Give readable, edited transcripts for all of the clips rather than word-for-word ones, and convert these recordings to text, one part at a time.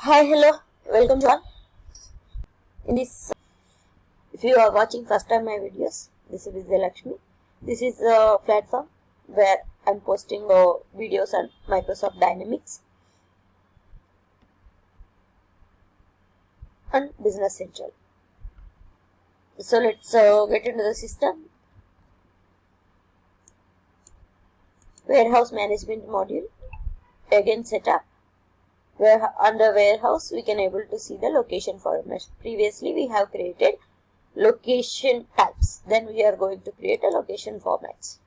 Hi, hello, welcome to all. In this, if you are watching first time my videos, this is Vijay Lakshmi. This is a platform where I'm posting videos on Microsoft Dynamics and Business Central. So let's get into the system. Warehouse management module. Again, setup. Where under warehouse we can able to see the location format. Previously we have created location types. Then we are going to create a location formats.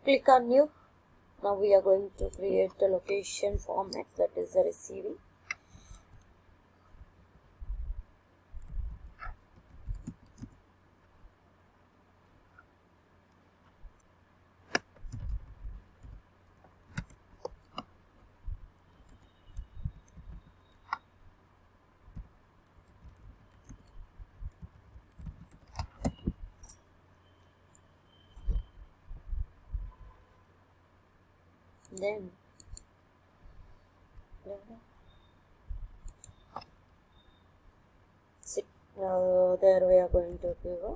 Click on new. Now we are going to create the location format, that is the receiving. Then there we are going to give a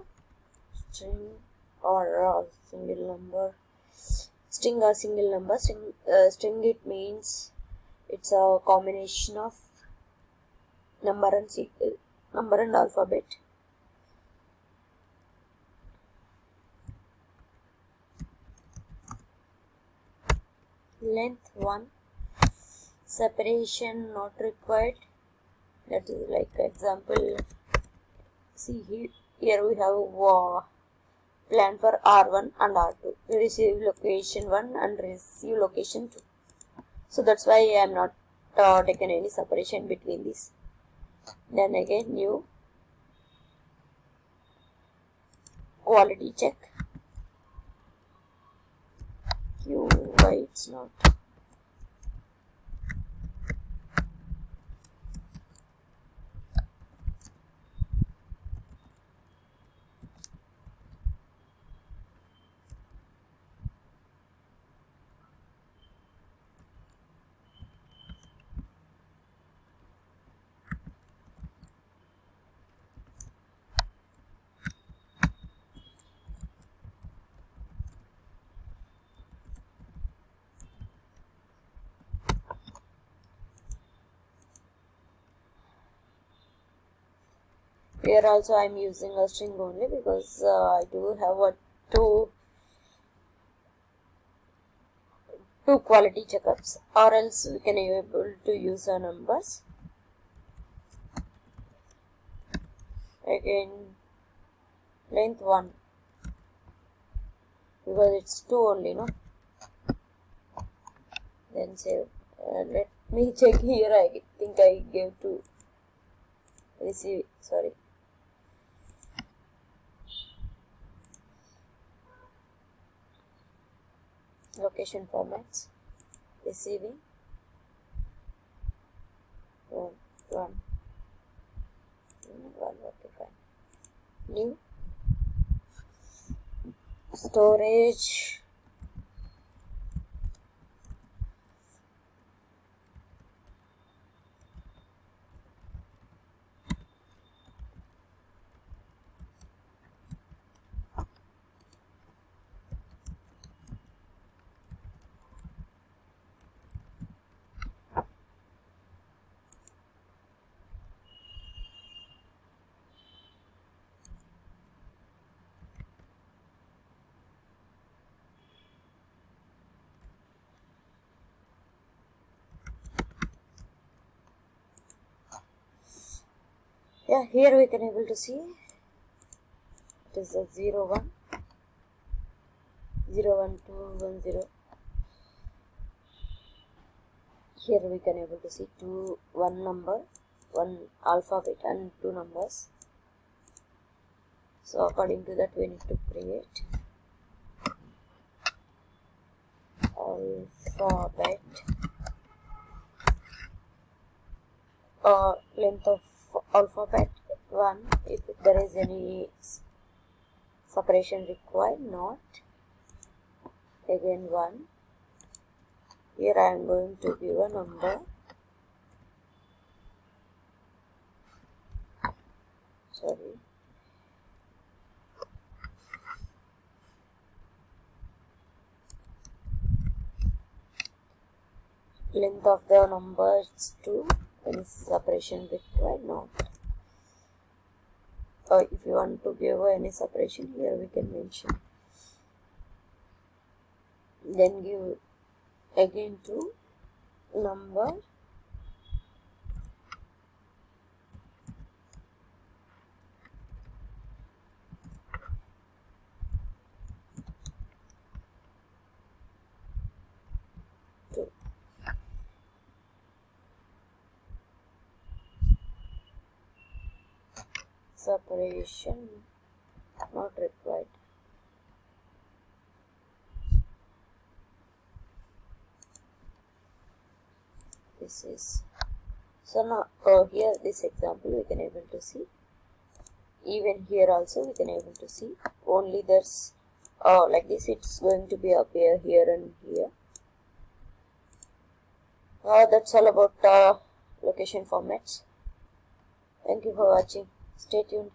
string or a single number. String or single number. String it means it's a combination of number and alphabet. Length 1. Separation not required. That is like example. See here we have plan for R1 and R2. We receive location 1 and receive location 2. So that's why I am not taken any separation between these. Then again new quality check. Why it's not? Here also I am using a string only because I do have two quality checkups, or else we can able to use our numbers. Again length 1 because it's 2 only, no? Then save. Let me check here. I think I gave 2. Receive. Sorry. Location formats. Receiving. 1. Okay, fine. New. Storage. Yeah, here we can able to see it is a 0 1 0 1 2 1 0. Here we can able to see 1 number, 1 alphabet and 2 numbers. So according to that we need to create alphabet length of alphabet 1 if there is any separation required, not. Again 1. Here I am going to give a number. Sorry. Length of the numbers 2. Any separation required, not. If you want to give any separation, here we can mention. Then give again 2 number. Separation not required. This is so now here this example we can able to see. Even here also we can able to see. Only there's like this it's going to be appear here and here. That's all about location formats. Thank you for watching. Stay tuned.